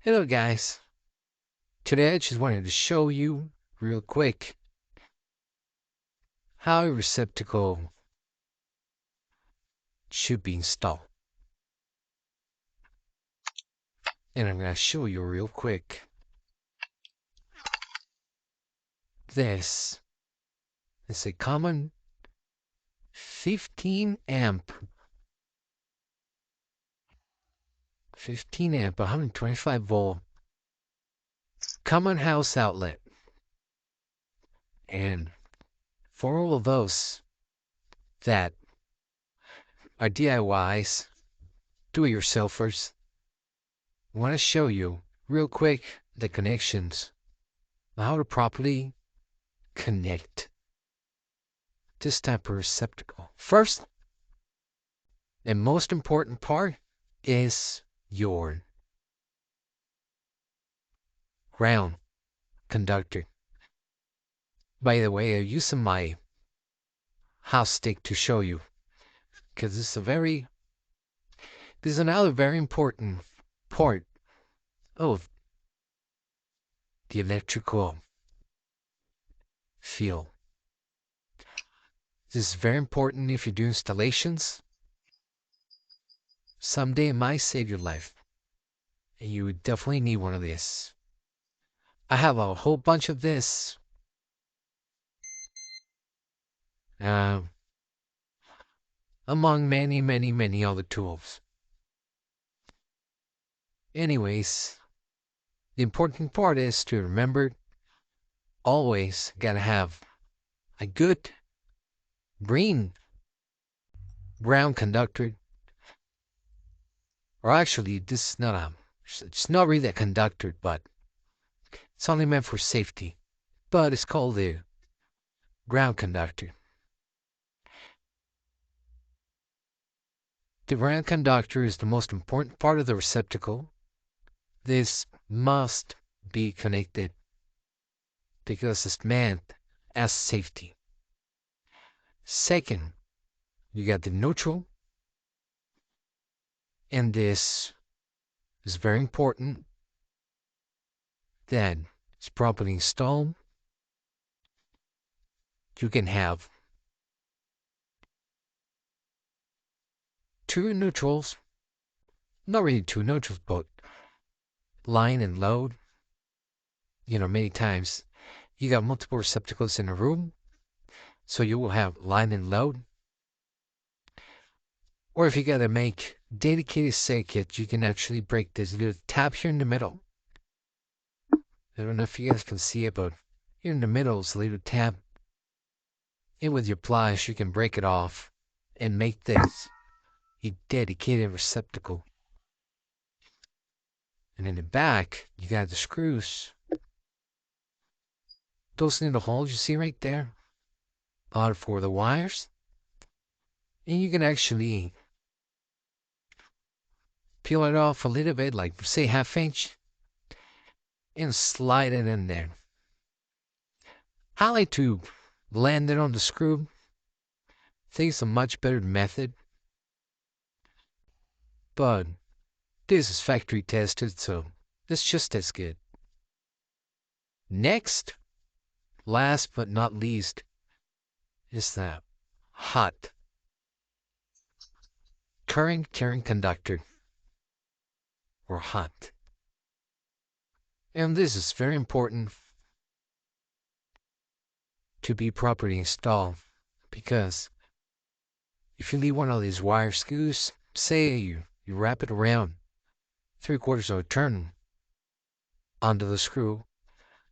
Hello guys, today I just wanted to show you real quick how a receptacle should be installed. And I'm going to show you real quick. This is a common 15 amp 125 volt common house outlet. And for all of those that are DIYs, do-it-yourselfers, I want to show you real quick the connections, how to properly connect this type of receptacle. First and most important part is your ground conductor. By the way, I'm using my house stick to show you, because this is another very important part of the electrical field. This is very important if you do installations. Someday it might save your life, and you would definitely need one of these. I have a whole bunch of this. Among many other tools. Anyways, the important part is to remember, always gotta have a good green ground conductor. Or actually, this is not it's not really a conductor, but it's only meant for safety. But it's called the ground conductor. The ground conductor is the most important part of the receptacle. This must be connected because it's meant as safety. Second, you got the neutral, and this is very important that it's properly installed. You can have two neutrals, not really two neutrals, but line and load. Many times you got multiple receptacles in a room, so you will have line and load. Or if you gotta make dedicated circuit, you can actually break this little tab here in the middle. I don't know if you guys can see it, but here in the middle is a little tab. And with your pliers, you can break it off and make this a dedicated receptacle. And in the back, you got the screws. Those little holes you see right there are for the wires. And you can actually peel it off a little bit, like say ½ inch, and slide it in there. I like to land it on the screw. I think it's a much better method. But this is factory tested, so it's just as good. Next, last but not least, is the hot current carrying conductor, or hot. And this is very important to be properly installed, because if you leave one of these wire screws, say you wrap it around 3/4 of a turn onto the screw,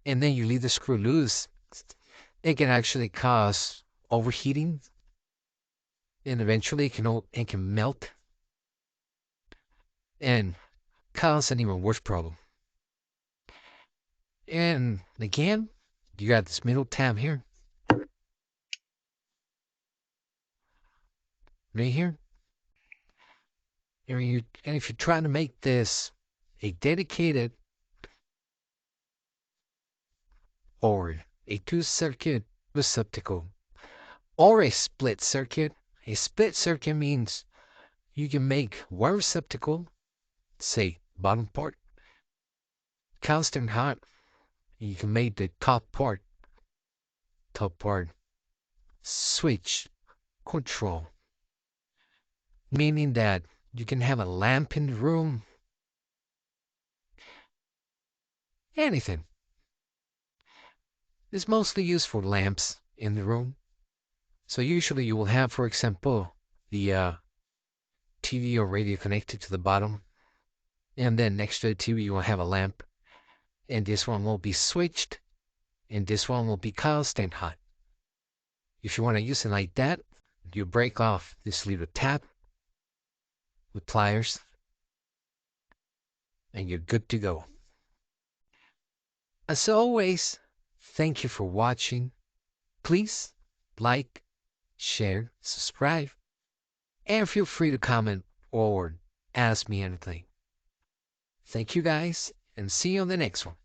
and then you leave the screw loose, it can actually cause overheating, and eventually it can melt and cause an even worse problem. And again, you got this middle tab here, right here. And if you're trying to make this a dedicated or a 2-circuit receptacle or a split circuit means you can make one receptacle, say bottom part, constant hot. You can make the top part switch control, meaning that you can have a lamp in the room, anything. It's mostly used for lamps in the room. So usually you will have, for example, the TV or radio connected to the bottom, and then next to the TV you will have a lamp, and this one will be switched, and this one will be constant hot. If you want to use it like that, you break off this little tab with pliers, and you're good to go. As always, thank you for watching. Please like, share, subscribe, and feel free to comment or ask me anything. Thank you guys, and see you on the next one.